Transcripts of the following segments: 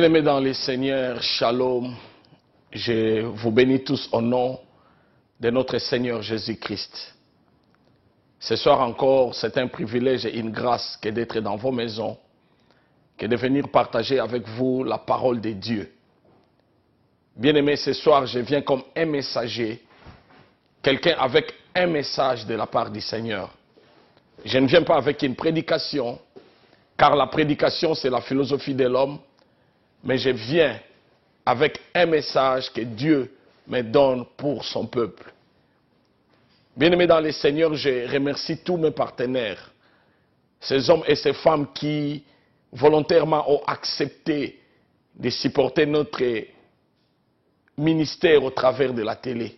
Bien-aimés dans les Seigneurs, Shalom, je vous bénis tous au nom de notre Seigneur Jésus-Christ. Ce soir encore, c'est un privilège et une grâce que d'être dans vos maisons, que de venir partager avec vous la parole de Dieu. Bien-aimés, ce soir, je viens comme un messager, quelqu'un avec un message de la part du Seigneur. Je ne viens pas avec une prédication, car la prédication, c'est la philosophie de l'homme, mais je viens avec un message que Dieu me donne pour son peuple. Bien-aimés dans les Seigneurs, je remercie tous mes partenaires, ces hommes et ces femmes qui volontairement ont accepté de supporter notre ministère au travers de la télé.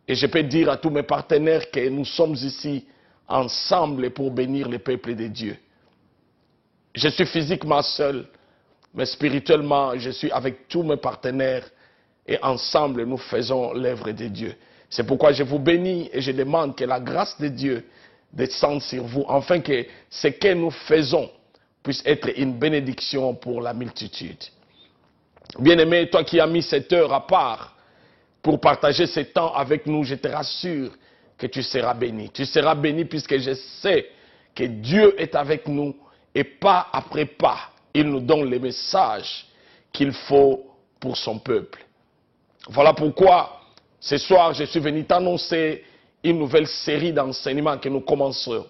Et je peux dire à tous mes partenaires que nous sommes ici ensemble pour bénir le peuple de Dieu. Je suis physiquement seul, mais spirituellement, je suis avec tous mes partenaires et ensemble, nous faisons l'œuvre de Dieu. C'est pourquoi je vous bénis et je demande que la grâce de Dieu descende sur vous, afin que ce que nous faisons puisse être une bénédiction pour la multitude. Bien-aimé, toi qui as mis cette heure à part pour partager ce temps avec nous, je te rassure que tu seras béni. Tu seras béni puisque je sais que Dieu est avec nous et pas après pas, il nous donne les messages qu'il faut pour son peuple. Voilà pourquoi ce soir je suis venu t'annoncer une nouvelle série d'enseignements que nous commençons.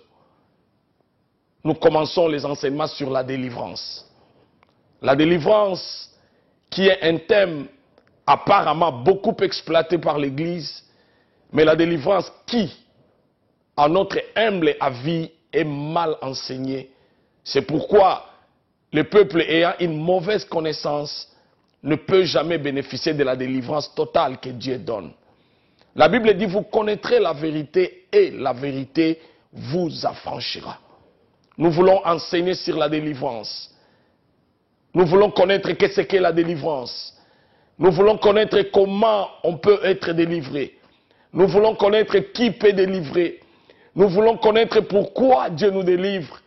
Nous commençons les enseignements sur la délivrance. La délivrance qui est un thème apparemment beaucoup exploité par l'Église, mais la délivrance qui, à notre humble avis, est mal enseignée. C'est pourquoi le peuple ayant une mauvaise connaissance ne peut jamais bénéficier de la délivrance totale que Dieu donne. La Bible dit, vous connaîtrez la vérité et la vérité vous affranchira. Nous voulons enseigner sur la délivrance. Nous voulons connaître qu'est-ce qu'est la délivrance. Nous voulons connaître comment on peut être délivré. Nous voulons connaître qui peut délivrer. Nous voulons connaître pourquoi Dieu nous délivre.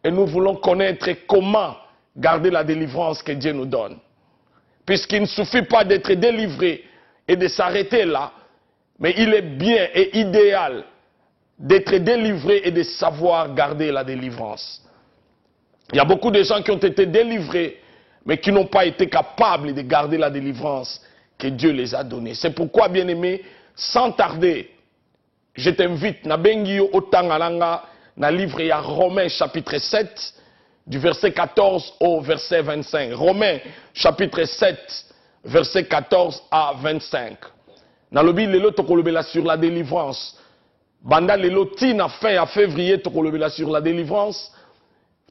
Et nous voulons connaître comment garder la délivrance que Dieu nous donne. Puisqu'il ne suffit pas d'être délivré et de s'arrêter là, mais il est bien et idéal d'être délivré et de savoir garder la délivrance. Il y a beaucoup de gens qui ont été délivrés, mais qui n'ont pas été capables de garder la délivrance que Dieu les a donnée. C'est pourquoi, bien-aimé, sans tarder, je t'invite, na bengi yo otangalanga, na livre ya Romains chapitre 7, du verset 14 au verset 25. Romains chapitre 7, verset 14 à 25. Nalobi lelo tokolobela sur la délivrance. Banda lelo tina fin à février tokolobela sur la délivrance.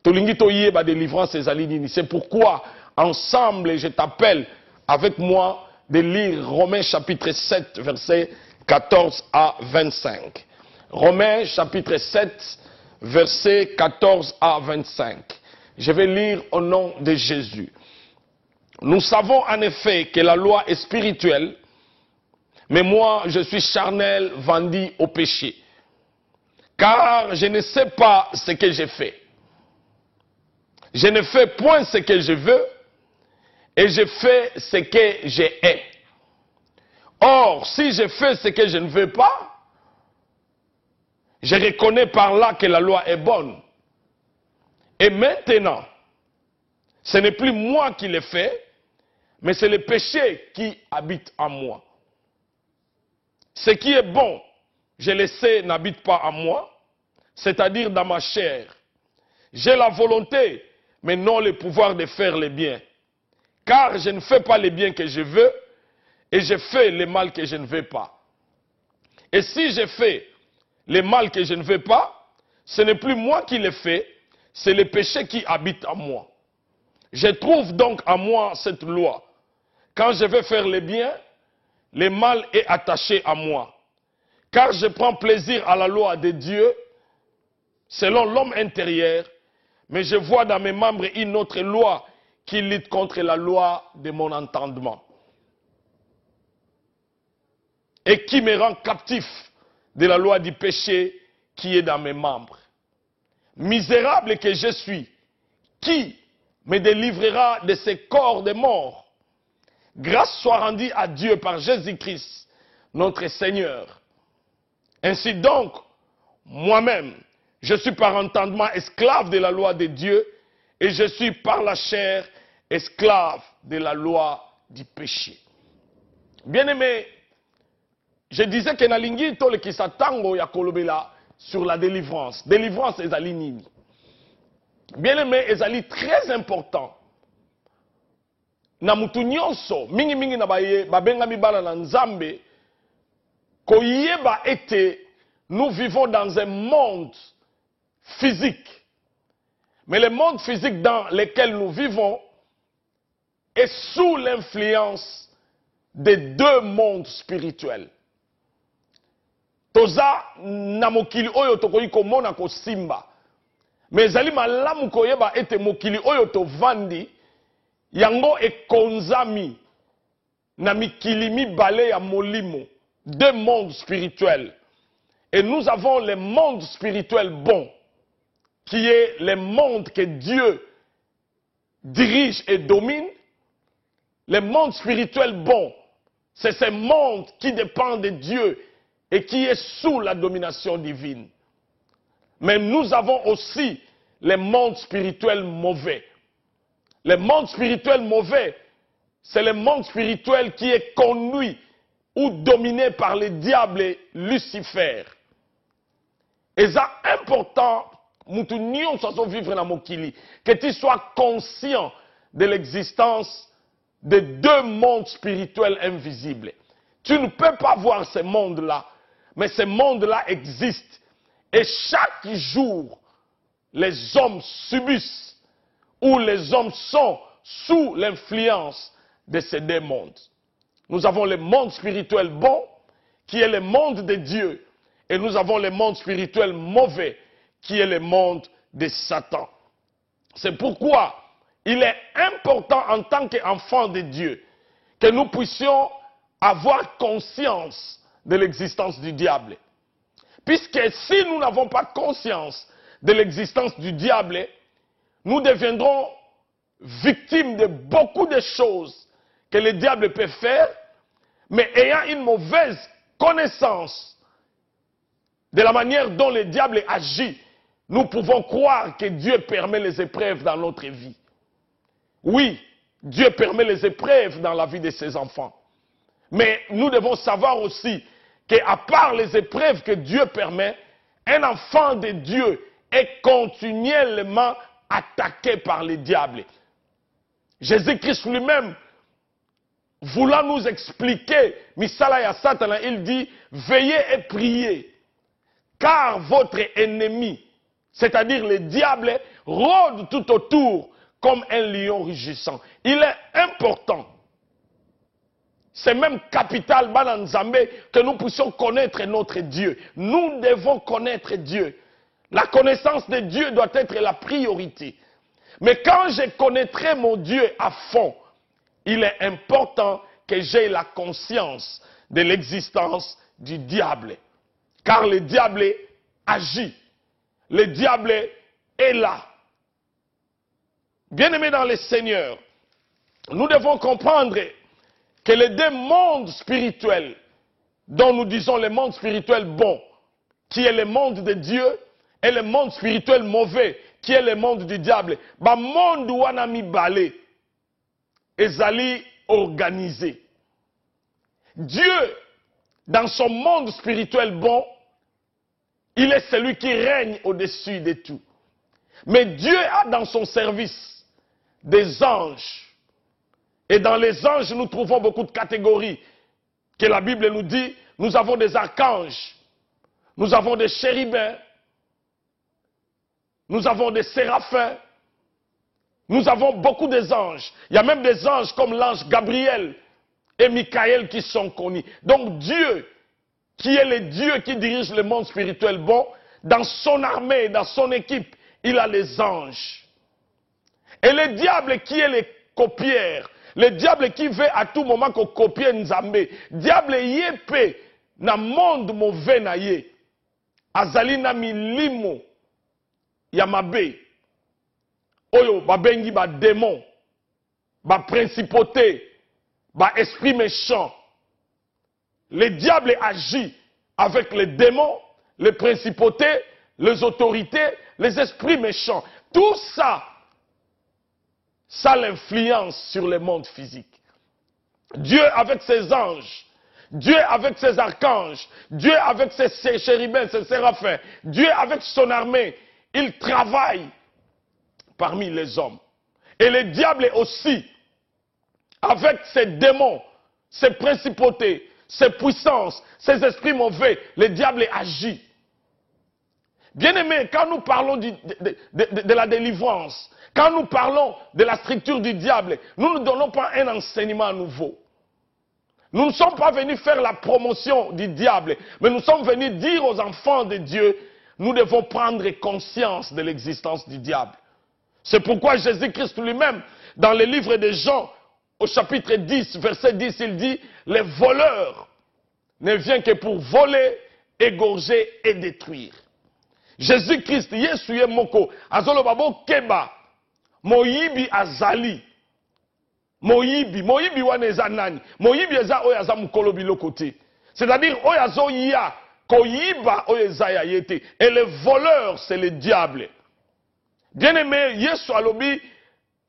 Tolingi toye ba délivrance ezali nini. C'est pourquoi ensemble je t'appelle avec moi de lire Romains chapitre 7, verset 14 à 25. Romains chapitre 7, verset 14 à 25. Je vais lire au nom de Jésus. Nous savons en effet que la loi est spirituelle, mais moi je suis charnel, vendu au péché. Car je ne sais pas ce que j'ai fait. Je ne fais point ce que je veux, et je fais ce que je hais. Or, si je fais ce que je ne veux pas, je reconnais par là que la loi est bonne. Et maintenant, ce n'est plus moi qui le fais, mais c'est le péché qui habite en moi. Ce qui est bon, je le sais, n'habite pas en moi, c'est-à-dire dans ma chair. J'ai la volonté, mais non le pouvoir de faire le bien. Car je ne fais pas le bien que je veux, et je fais le mal que je ne veux pas. Et si je fais le mal que je ne veux pas, ce n'est plus moi qui le fais, c'est le péché qui habite en moi. Je trouve donc en moi cette loi. Quand je veux faire le bien, le mal est attaché à moi. Car je prends plaisir à la loi de Dieu, selon l'homme intérieur, mais je vois dans mes membres une autre loi qui lutte contre la loi de mon entendement. Et qui me rend captif de la loi du péché qui est dans mes membres. Misérable que je suis, qui me délivrera de ces corps de mort. Grâce soit rendue à Dieu par Jésus-Christ, notre Seigneur. Ainsi donc, moi-même, je suis par entendement esclave de la loi de Dieu et je suis par la chair esclave de la loi du péché. Bien-aimé, je disais que nalingi tole kisatango ya kolobela sur la délivrance. Délivrance ezali nini. Bien-aimé, ezali très important. Na mutu nyonso, mingi na babenga mibala na nzambe, koyeba ete nous vivons dans un monde physique. Mais le monde physique dans lequel nous vivons est sous l'influence des deux mondes spirituels. Toza na mokili oyo tokoyi komona ko simba. Mais ezali malamu koyeba ete mokili oyo tovandi yango ekonzami na mikili mibale ya molimo, deux mondes spirituels. Et nous avons le monde spirituel bon, qui est le monde que Dieu dirige et domine. Le monde spirituel bon, c'est ce monde qui dépend de Dieu et qui est sous la domination divine. Mais nous avons aussi le monde spirituel mauvais. Le monde spirituel mauvais, c'est le monde spirituel qui est conduit ou dominé par le diable et Lucifer. Et c'est important, vivre dans mokili, que tu sois conscient de l'existence de deux mondes spirituels invisibles. Tu ne peux pas voir ce monde-là, mais ce monde-là existe. Et chaque jour, les hommes subissent ou les hommes sont sous l'influence de ces deux mondes. Nous avons le monde spirituel bon, qui est le monde de Dieu, et nous avons le monde spirituel mauvais, qui est le monde de Satan. C'est pourquoi il est important en tant qu'enfants de Dieu que nous puissions avoir conscience de l'existence du diable. Puisque si nous n'avons pas conscience de l'existence du diable, nous deviendrons victimes de beaucoup de choses que le diable peut faire, mais ayant une mauvaise connaissance de la manière dont le diable agit, nous pouvons croire que Dieu permet les épreuves dans notre vie. Oui, Dieu permet les épreuves dans la vie de ses enfants. Mais nous devons savoir aussi qu'à part les épreuves que Dieu permet, un enfant de Dieu est continuellement attaqué par le diable. Jésus-Christ lui-même, voulant nous expliquer, Misala ya Satan, il dit, veillez et priez, car votre ennemi, c'est-à-dire le diable, rôde tout autour comme un lion rugissant. Il est important, c'est même capital, Bananzambe, que nous puissions connaître notre Dieu. Nous devons connaître Dieu. La connaissance de Dieu doit être la priorité. Mais quand je connaîtrai mon Dieu à fond, il est important que j'aie la conscience de l'existence du diable. Car le diable agit. Le diable est là. Bien-aimés dans le Seigneur, nous devons comprendre que les deux mondes spirituels, dont nous disons le monde spirituel bon, qui est le monde de Dieu, et le monde spirituel mauvais, qui est le monde du diable, ba monde wana mibale ezali organisé. Dieu, dans son monde spirituel bon, il est celui qui règne au-dessus de tout. Mais Dieu a dans son service des anges. Et dans les anges, nous trouvons beaucoup de catégories que la Bible nous dit. Nous avons des archanges, nous avons des chérubins, nous avons des séraphins, nous avons beaucoup d'anges. Il y a même des anges comme l'ange Gabriel et Michael qui sont connus. Donc Dieu, qui est le Dieu qui dirige le monde spirituel bon, dans son armée, dans son équipe, il a les anges. Et le diable qui est le copieur, le diable qui veut à tout moment qu'on copie Nzambe, diable yépe na monde mauvais na ye, azali na milimo ya mabe, oyo babengi ba démon, ba principauté, ba esprit méchant. Le diable agit avec les démons, les principautés, les autorités, les esprits méchants. Tout ça, ça l'influence sur le monde physique. Dieu avec ses anges, Dieu avec ses archanges, Dieu avec ses chérubins, ses séraphins, Dieu avec son armée, il travaille parmi les hommes. Et le diable aussi, avec ses démons, ses principautés, ses puissances, ses esprits mauvais, le diable agit. Bien-aimés, quand nous parlons de la délivrance, quand nous parlons de la structure du diable, nous ne donnons pas un enseignement nouveau. Nous ne sommes pas venus faire la promotion du diable, mais nous sommes venus dire aux enfants de Dieu, nous devons prendre conscience de l'existence du diable. C'est pourquoi Jésus-Christ lui-même, dans le livre de Jean, au chapitre 10, verset 10, il dit, les voleurs ne viennent que pour voler, égorger et détruire. Jésus-Christ, Yesuye Moko, Azolobabo Keba, Moyibi Azali, Moyibi wane eza nani, Moyibi eza oyaza mukolo bilokoti. C'est-à-dire oyazo ya, Koyiba oyeza ya yete. Et le voleur, c'est le diable. Bien-aimé, Yesu alobi,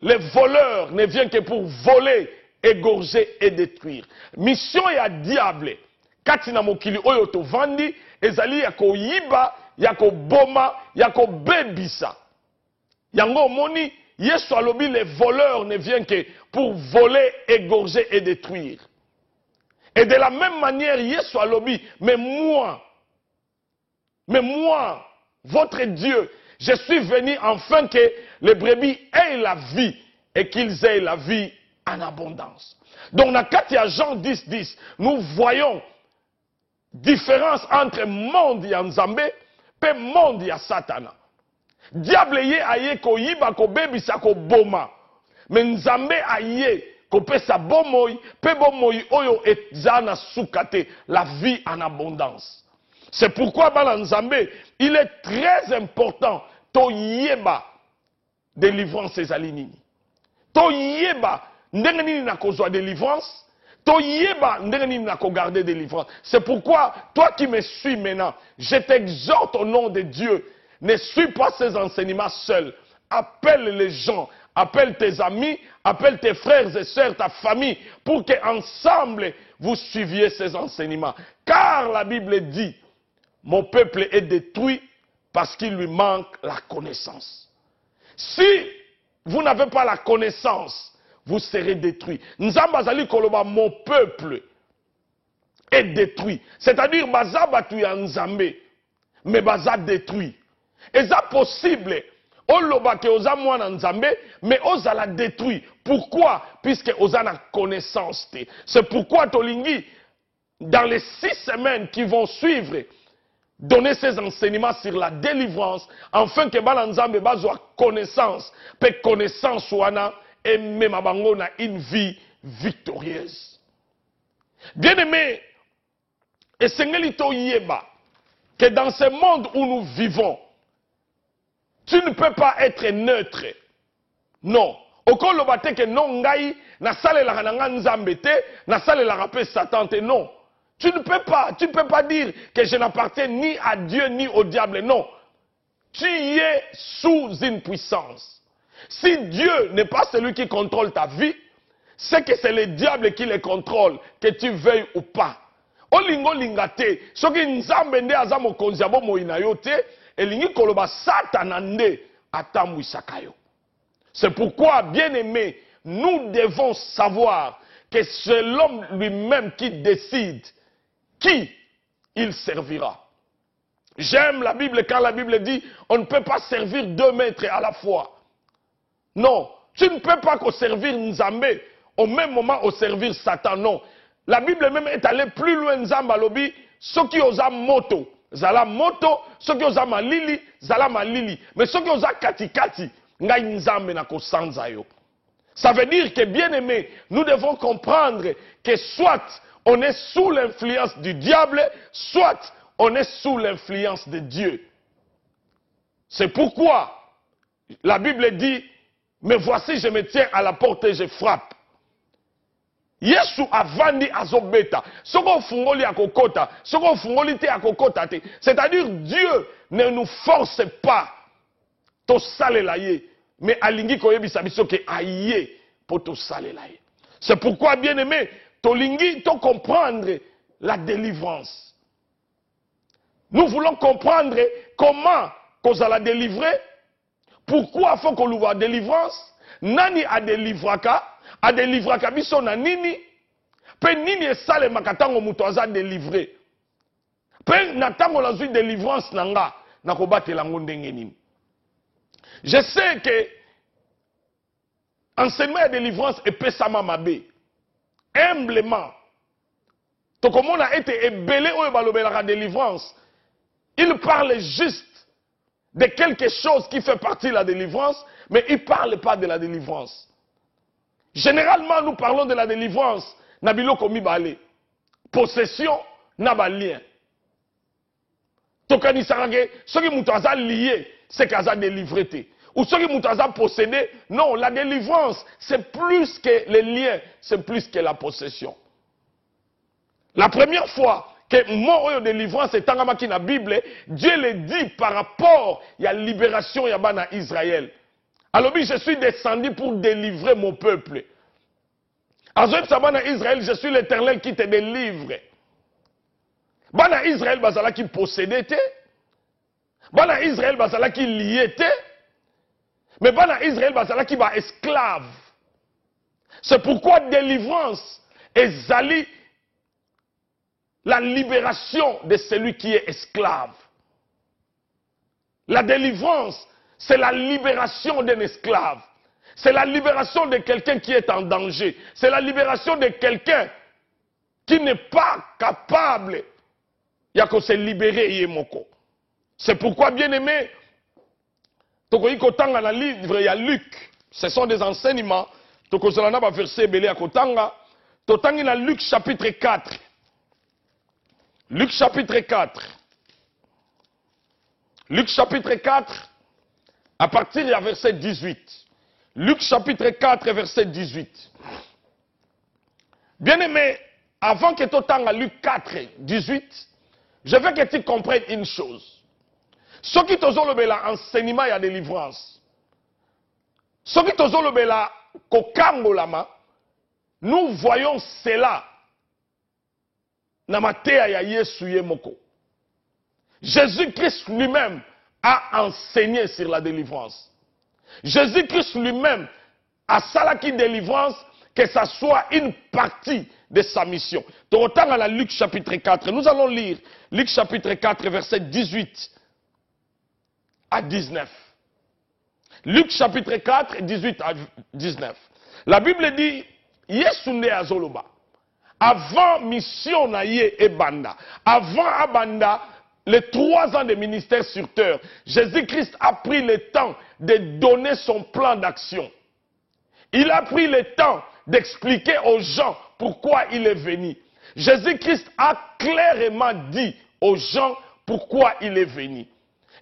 les voleurs ne viennent que pour voler, égorger et détruire. Mission ya diable, katina mokili oyo to vandi, ezali ya koyiba, ya koboma, ya kobebisa. Yango moni, Yesu alobi, les voleurs ne viennent que pour voler, égorger et détruire. Et de la même manière, Yesu alobi, mais moi, votre Dieu, je suis venu afin que les brebis aient la vie et qu'ils aient la vie en abondance. Donc, dans Katia Jean 10, 10, nous voyons différence entre monde et Nzambe et monde et Satana. Diable ye aye ko yiba ko bebisa ko boma. Mais Nzambe aye ko pesa bomoi, pe bomoi oyo ezana sukate, la vie en abondance. C'est pourquoi dans Nzambe, il est très important to yeba délivrance ezali nini. To yeba ndenge nini na kozwa délivrance, to yeba ndenge nini na ko garder délivrance. C'est pourquoi toi qui me suis maintenant, je t'exhorte au nom de Dieu, ne suis pas ces enseignements seuls. Appelle les gens, appelle tes amis, appelle tes frères et sœurs, ta famille, pour qu'ensemble vous suiviez ces enseignements. Car la Bible dit, mon peuple est détruit parce qu'il lui manque la connaissance. Si vous n'avez pas la connaissance, vous serez détruit. Nzamba zali koloba, mon peuple est détruit. C'est-à-dire, baza batu ya Nzambe, mais baza détruit. Et ça possible, oloba ke oza mwana Nzambe, mais oza la détruit. Pourquoi? Puisque oza na connaissance te. C'est pourquoi Tolingi, dans les 6 semaines qui vont suivre, donner ces enseignements sur la délivrance, afin que bana Nzambe bazwa connaissance, pe connaissance wana, et même abango na une vie victorieuse. Bien-aimé, et sengeli to yeba, que dans ce monde où nous vivons, tu ne peux pas être neutre. Non. Okolo bate ke non ngai na sale la kananga Nzambe te, na sale la rapé Satan te, non. Tu ne peux pas dire que je n'appartiens ni à Dieu ni au diable, non. Tu es sous une puissance. Si Dieu n'est pas celui qui contrôle ta vie, c'est que c'est le diable qui le contrôle, que tu veuilles ou pas. Olingo lingate, soki Nzambe nde aza mokonzi ya bomoi na yo te, elingi koloba Satana nde atambwisaka yo. C'est pourquoi, bien-aimés, nous devons savoir que c'est l'homme lui-même qui décide qui il servira. J'aime la Bible quand la Bible dit on ne peut pas servir 2 maîtres à la fois. Non, tu ne peux pas servir Nzambe au même moment au servir Satan, non. La Bible même est allée plus loin, Nzamba lobi, ceux qui osent moto, zala moto, ceux qui osent malili, zala malili. Mais ceux qui osent kati, ngai Nzambe na kosanza yo. Ça veut dire que, bien aimé, nous devons comprendre que soit on est sous l'influence du diable, soit on est sous l'influence de Dieu. C'est pourquoi la Bible dit, mais voici, je me tiens à la porte et je frappe. Yesu avandi azobeta. Soko fungoli akokota. Soko fungoli te akokota te. C'est-à-dire, Dieu ne nous force pas. To sale la ye. Mais alingi koyebisa biso ke aye pour to sale la ye. C'est pourquoi, bien aimé, to lingi to comprendre la délivrance. Nous voulons comprendre comment qu'on la délivrer. Pourquoi faut qu'on lui voit délivrance? Nani a délivraka? A délivraka biso na nini? Pe nini esale makatango muto aza délivré? Pe natango la zui délivrance nanga na kobatela ngo ndenge nini? Je sais que enseignement de délivrance est pesama mabe. Humblement. To comme on a été ébélé oyo balobelaka délivrance. Il parle juste de quelque chose qui fait partie de la délivrance, mais il ne parle pas de la délivrance. Généralement, nous parlons de la délivrance. Nabilo komi bale. Possession, nabalien. Tokani sarage, ce qui mutaza lié, c'est qu'aza délivré. Ou ce qui mutaza possédé, non, la délivrance, c'est plus que les liens, c'est plus que la possession. La première fois que mot de délivrance est dans la Bible, Dieu le dit par rapport à la libération de Israël. Alors, je suis descendu pour délivrer mon peuple. Alors, Israël, je suis l'Éternel qui te délivre. Bana Israël, bazala qui possédait. Bana Israël, bazala qui liait. Mais Bana Israël, bazala qui va esclave. C'est pourquoi délivrance est zali. La libération de celui qui est esclave. La délivrance, c'est la libération d'un esclave. C'est la libération de quelqu'un qui est en danger. C'est la libération de quelqu'un qui n'est pas capable de se libérer. C'est pourquoi, bien aimé, dans le livre, il y a Luc. Ce sont des enseignements. Dans le verset belé à Kotanga. Dans Luc chapitre 4. Luc chapitre 4. Luc chapitre 4, à partir du verset 18. Luc chapitre 4, verset 18. Bien-aimé, avant que tu entends Luc 4, 18, je veux que tu comprennes une chose. Ce qui te ont l'enseignement et la délivrance, ce qui te ont l'enseignement, nous voyons cela. Jésus-Christ lui-même a enseigné sur la délivrance. Jésus-Christ lui-même a salaki délivrance, que ça soit une partie de sa mission. Donc, autant à la Luc chapitre 4, nous allons lire Luc chapitre 4, verset 18 à 19. Luc chapitre 4, 18 à 19. La Bible dit, Yesunde azoloba. Avant mission naye et banda, avant abanda, les 3 ans de ministère sur terre, Jésus-Christ a pris le temps de donner son plan d'action. Il a pris le temps d'expliquer aux gens pourquoi il est venu. Jésus-Christ a clairement dit aux gens pourquoi il est venu.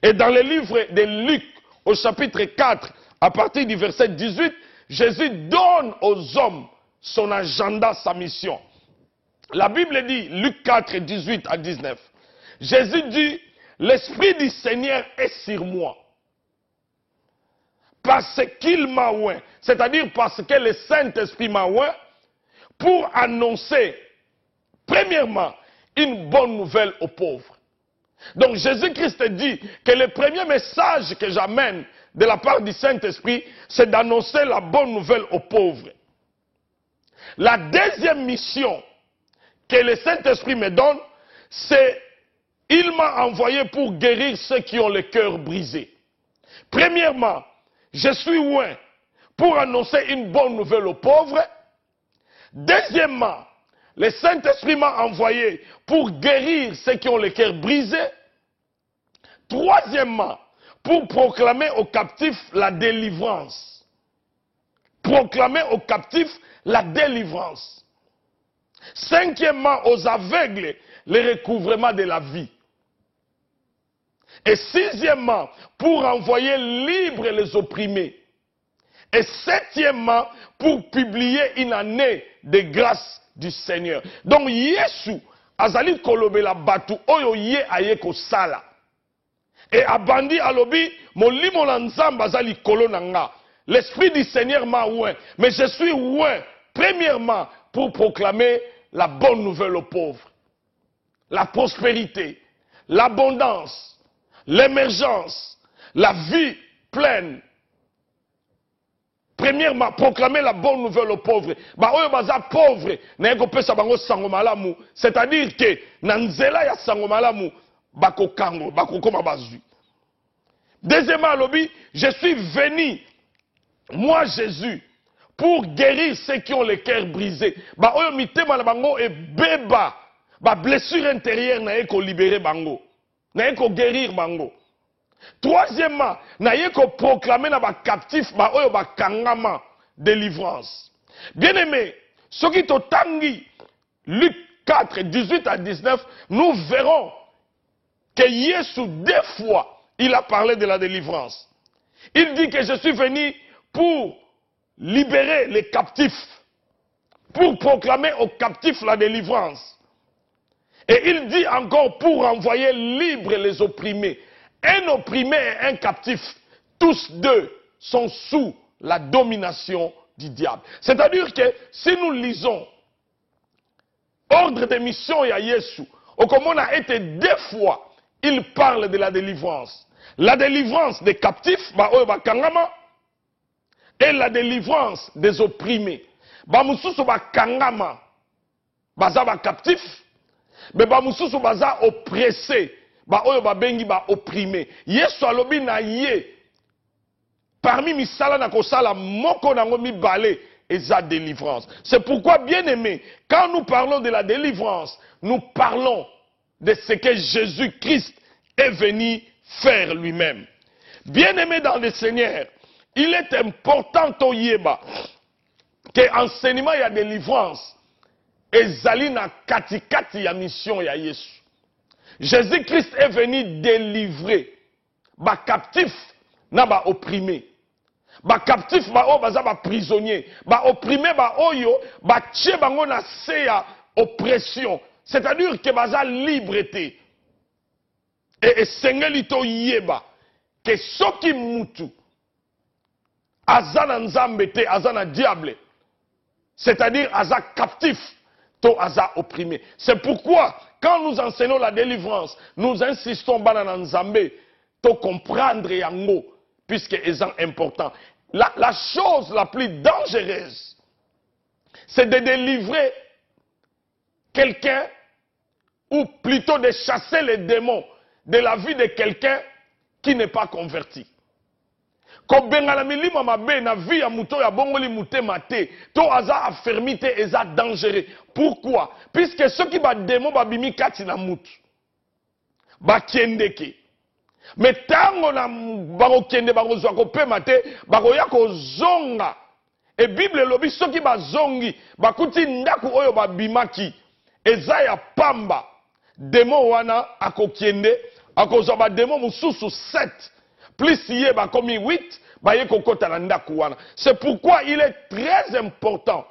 Et dans le livre de Luc, au chapitre 4, à partir du verset 18, Jésus donne aux hommes son agenda, sa mission. La Bible dit, Luc 4, 18 à 19, Jésus dit, l'Esprit du Seigneur est sur moi. Parce qu'il m'a oint, c'est-à-dire parce que le Saint-Esprit m'a oint, pour annoncer, premièrement, une bonne nouvelle aux pauvres. Donc Jésus-Christ dit que le premier message que j'amène de la part du Saint-Esprit, c'est d'annoncer la bonne nouvelle aux pauvres. La deuxième mission que le Saint-Esprit me donne, c'est il m'a envoyé pour guérir ceux qui ont le cœur brisé. Premièrement, je suis oint pour annoncer une bonne nouvelle aux pauvres. Deuxièmement, le Saint-Esprit m'a envoyé pour guérir ceux qui ont le cœur brisé. Troisièmement, pour proclamer aux captifs la délivrance. Proclamer aux captifs la délivrance. Cinquièmement, aux aveugles, le recouvrement de la vie. Et sixièmement, pour envoyer libres les opprimés. Et septièmement, pour publier une année de grâce du Seigneur. Donc, Yesu, azali kolobela batu oyo ye aye kosala. Et abandi alobi, molimo la nzamba azali kolonanga. L'Esprit du Seigneur m'a ouin. Mais je suis ouin, premièrement, pour proclamer la bonne nouvelle aux pauvres. La prospérité, l'abondance, l'émergence, la vie pleine. Premièrement, proclamer la bonne nouvelle aux pauvres. Ba oyo baza pauvre, na yeko pesa bango sango malamu. C'est-à-dire que, na nzela ya sango malamu, bako kango, bako koma bazui. Deuxièmement, lobi, je suis venu, moi Jésus, pour guérir ceux qui ont le cœur brisé. Ba oyo mitema na bango e beba, ba blessure intérieure na yeko libérer bango. Na yeko guérir bango. Troisièmement, na yeko proclamer na ba captif ba oyo ba kangama délivrance. Bien-aimé, ce qui totangi Luc 4, 18 à 19, nous verrons que Jésus, deux fois, il a parlé de la délivrance. Il dit que je suis venu pour libérer les captifs, pour proclamer aux captifs la délivrance. Et il dit encore pour envoyer libres les opprimés. Un opprimé et un captif, tous deux sont sous la domination du diable. C'est-à-dire que si nous lisons ordre de mission et à Yesu, comme on a été deux fois, il parle de la délivrance. La délivrance des captifs, et la délivrance des opprimés. Bamususu ba kangama, baza ba captif, mais bamususu baza oppressé. Ba oyo ba bengi ba opprimé. Yesu alobi na ye parmi misala na kosala moko nango mibale eza délivrance. C'est pourquoi, bien aimé, quand nous parlons de la délivrance, nous parlons de ce que Jésus-Christ est venu faire lui-même. Bien aimé dans le Seigneur, il est important au yeba que enseignement ya délivrance ezali na katikati ya mission ya Yesu. Jésus-Christ est venu délivrer ba captif na ba opprimé. Ba captif ba o baza ba prisonnier, ba opprimé ba oyo ba tche bango na se ya oppression. C'est-à-dire que baza liberté. Et sengeli to yeba que soki mutu azana nzambe te azana diable. C'est-à-dire aza captif to aza opprimé. C'est pourquoi quand nous enseignons la délivrance, nous insistons banana nzambe to comprendre yango puisque c'est important. La chose la plus dangereuse, c'est de délivrer quelqu'un ou plutôt de chasser les démons de la vie de quelqu'un qui n'est pas converti. Ko bengala milima mabe na vie ya muto ya bongoli mutema te, to aza affermi te eza dangereux. Pourquoi? Puisque ceux qui ba démon ba bimi kati na mutu ba kendeke. Mais tango na bako kende bako zwa ko pema te, bako ya ko zonga. Et Bible lobi ceux qui ba zongi bakuti ndaku oyo ba bimaki eza ya pamba. Démon wana akokiende akozwa ba démon mususu 7 plus yé ba komi 8 ba ye kokota na ndaku wana. C'est pourquoi il est très important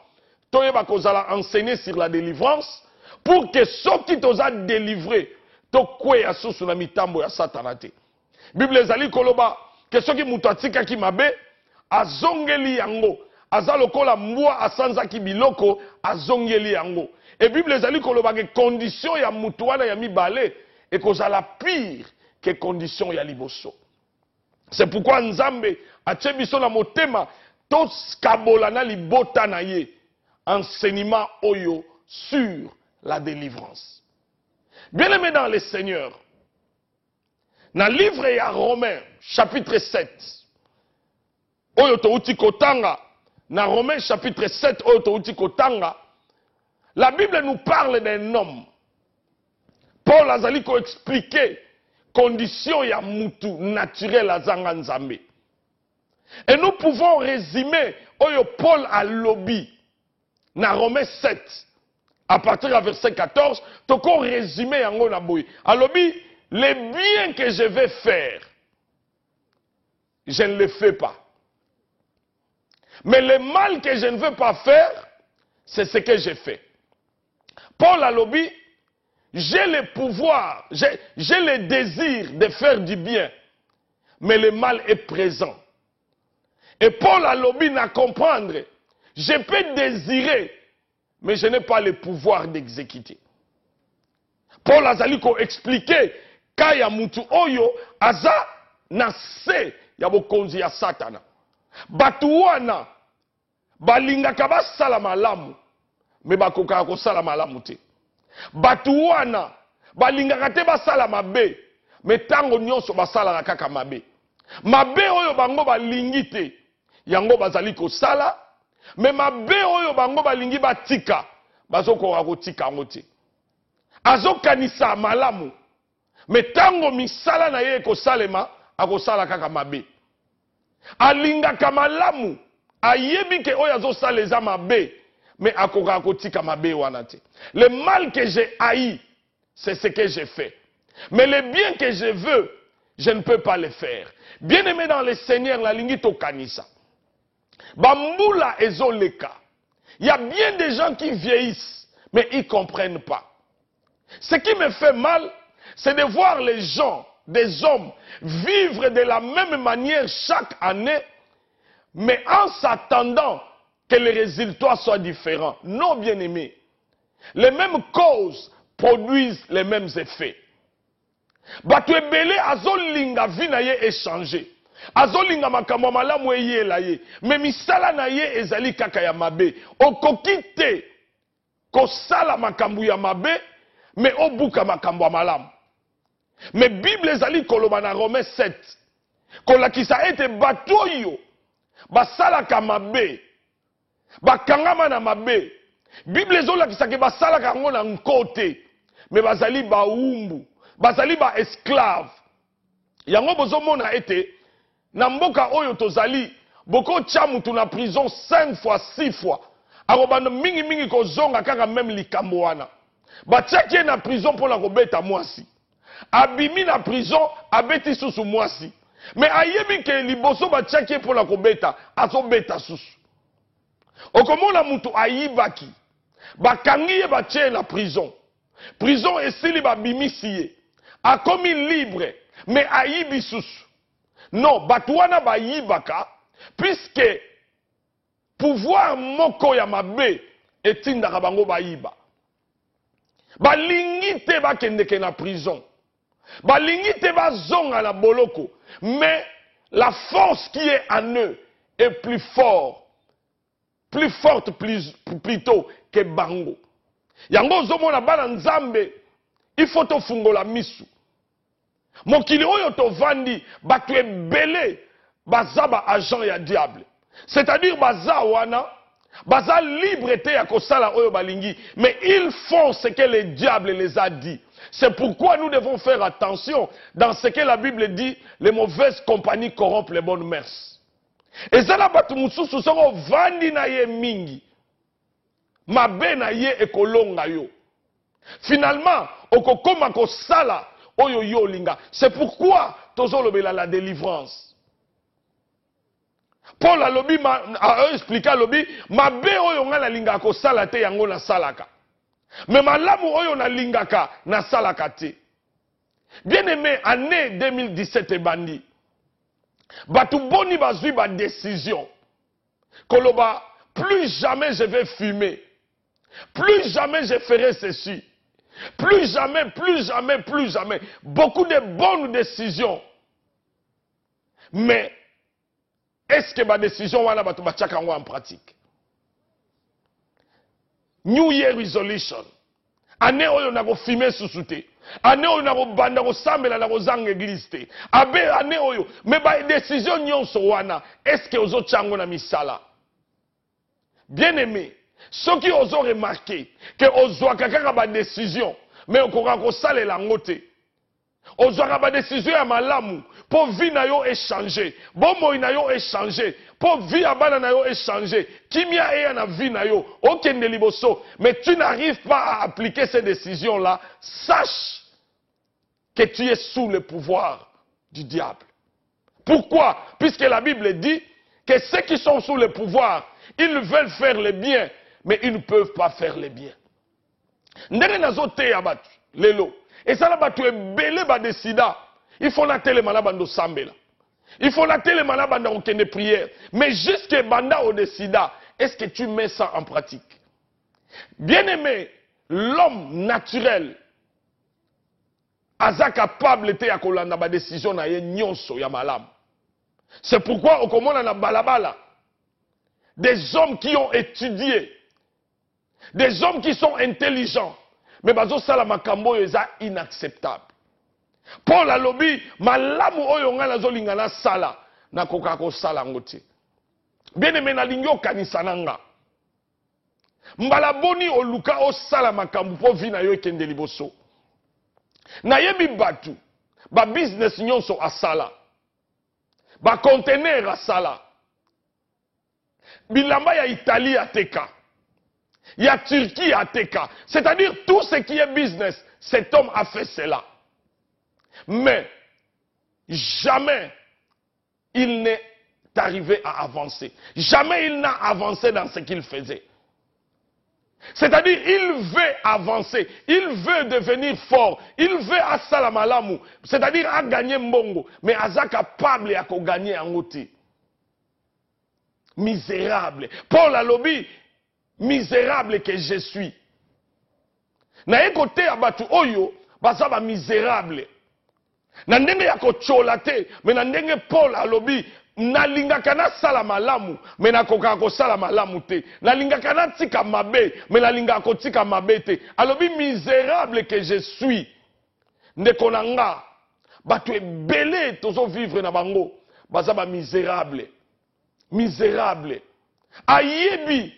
toye ba kozala enseigner sur la délivrance pour que ceux qui toza délivré to kwe ya susu na mitambo ya satana te. Bible ezali koloba que ceux qui mutatika ki mabe azongeli yango aza lokola mbwa asanzaki biloko azongeli yango. Et Bible ezali koloba que condition ya mutu wana ya mibale et kozala pire que condition ya liboso. C'est pourquoi Nzambe atie biso na motema to skabola na libota na ye enseignement oyo sur la délivrance. Bien-aimé dans le Seigneur, dans le livre ya Romains chapitre 7 oyo touti kotanga, na Romains chapitre 7 oyo touti kotanga, la Bible nous parle d'un homme. Paul azali ko expliquer condition ya mutu naturel azanga nzambe. Et nous pouvons résumer oyo Paul a lobby na Romains 7 à partir du verset 14, toko résumer yango na boy. A lobby les biens que je vais faire, je ne les fais pas. Mais le mal que je ne veux pas faire, c'est ce que j'ai fait. Paul a lobby, j'ai le pouvoir, j'ai le désir de faire du bien, mais le mal est présent. Et Paul a lobby à comprendre, je peux désirer, mais je n'ai pas le pouvoir d'exécuter. Paul a expliqué kaya mutu oyo aza na se ya bokonzi ya Satana. Batu wana balingaka basala malamu, me bakokaka kosala malamu te. Batu wana balingaka te basala mabe, me tango nyonso basala kaka mabe. Mabe oyo bango balingi te, yango bazali kosala, me mabe oyo bango balingi batika, bazokoka kotika yango te. Azokanisa malamu, me tango misala na ye ekosalema, akosala kaka mabe. Alingaka malamu, ayebi ke oyo azosala eza mabe, mais akoka kotika mabe wana te. Le mal que j'ai haï, c'est ce que j'ai fait. Mais le bien que je veux, je ne peux pas le faire. Bien-aimé dans le Seigneur, la lingi to kanisa. Bambula ezoleka. Il y a bien des gens qui vieillissent, mais ils ne comprennent pas. Ce qui me fait mal, c'est de voir les gens, des hommes, vivre de la même manière chaque année, mais en s'attendant que les résultats soient différents. Non, bien-aimés. Les mêmes causes produisent les mêmes effets. Batu ebele azolinga vi na ye échanger. Azolinga makambo malamu eyela ye. Mais misala na ye ezali kaka ya mabe. Okoki te kosala makambo ya mabe, mais obuka makambo ya malamu. Mais Bible ezali koloba na Romains 7. Kolakisa ete batu oyo basalaka mabe, bakangama na mabe. Bible ezolakisa ke basalaka yango na nkote, mais bazali baumbu, bazali ba esclave. Yango bozomona ete na mboka oyo tozali boko tia mutu na prison 5 fois 6 fois. Akobanda mingi mingi kozonga kaka même likambo wana. Batiaki na prison mpona kobeta mwasi. Abimi na prison abeti susu mwasi. Mais ayebi ke liboso batiaki mpona kobeta azobeta susu. Okomona mutu ayibaki. Bakangi ye batie na prison. Prison esili babimisi ye. Akomi libre, mais ayibi susu. Non, batuana bayibaka, puisque pouvoir moko ya mabe etindaka bango bayiba. Balingi te bakendeke na prison. Balingi te bazonga na boloko. Mais la force qui est en eux est plus forte. Plus forte plutôt que bango. Yango zomona bana nzambe, il faut to fungola misu. Mokili oyo to vandi, batu ebele, bazaba agent ya diable. C'est-à-dire baza wana, baza libre te ya kosala oyo balingi, mais ils font ce que le diable les a dit. C'est pourquoi nous devons faire attention dans ce que la Bible dit, les mauvaises compagnies corrompent les bonnes mœurs. Et zala batu mususu soko vandi na ye mingi. Mabe na ye ekolonga yo. Finalement, okokoma kosala oyo yo linga. C'est pourquoi tozolobela la délivrance. Paul a expliqué à lobi, mabe oyo nga na linga kosala te yango na salaka. Mais malamu oyo na lingaka na salaka te. Bien aimé, année 2017 ebandi. Batu boni bazui ba décision. Koloba, plus jamais je vais fumer. Plus jamais je ferai ceci. Plus jamais, plus jamais, plus jamais. Beaucoup de bonnes décisions. Mais, est-ce que ma décision wana batu bachaka en pratique? New Year resolution. Année oyo na ko fumer susute. Année oyo na ko banda ko sambela na ko zanga église te. Abe année oyo, mais ba décision nyonso wana, est-ce que ozo chango na misala? Bien aimé, ceux qui osent remarquer que ozo kaka ba décision, mais okoka ko salela ngote. Ozo ba décision ya malamu, pour vie na yo échanger, bomo na yo échanger, pour vie abana na yo échanger, kimia eya na vie na yo, okende liboso, mais tu n'arrives pas à appliquer ces décisions là, sache que tu es sous le pouvoir du diable. Pourquoi? Puisque la Bible dit que ceux qui sont sous le pouvoir, ils veulent faire le bien, mais ils ne peuvent pas faire le bien. Ndenge nazote ya batu, lelo. Et ça la batu ebele ba décida. Il faut la télé malabando sambela. Il faut la télé malabanda okende prière. Mais jusque banda au décida, est-ce que tu mets ça en pratique? Bien aimé, l'homme naturel, aza capable de ya kolanda ba décision na ye nyonso ya malam. C'est pourquoi au komona na balabala, des hommes qui ont étudié, des hommes qui sont intelligents, mais bazo sala makambo eza inacceptable. Paul alobi malamu oyo nga nazolinga na sala na koka ko sala ngote. Bien aimé na lingyo kanisa nanga. Mbala boni oluka o sala makambo po vina yo ekende liboso. Na yebi batu ba business nyonso asala. Ba conteneur asala. Bilamba ya Italie ateka. Ya Turquie ateka. C'est-à-dire tout ce qui est business, cet homme a fait cela. Mais jamais il n'est arrivé à avancer. Jamais il n'a avancé dans ce qu'il faisait. C'est-à-dire il veut avancer, il veut devenir fort, il veut asalamalamu, c'est-à-dire à gagner mbongo, mais aza capable à gagner en outil. Misérable. Paul a lobby, misérable que je suis. Na écoute abatu oyo, bazaba misérable. Na ndenge ya kocholate, mais na ndenge Paul a lobby, na lingaka na sala malamu, mais na koka ko sala malamu te. Na lingaka na tika mabe, mais na lingaka ko tika mabe te. Alobi misérable que je suis. Ndeko nanga, batu ebele tozo vivre na bango, bazaba misérable. Misérable. Ayebi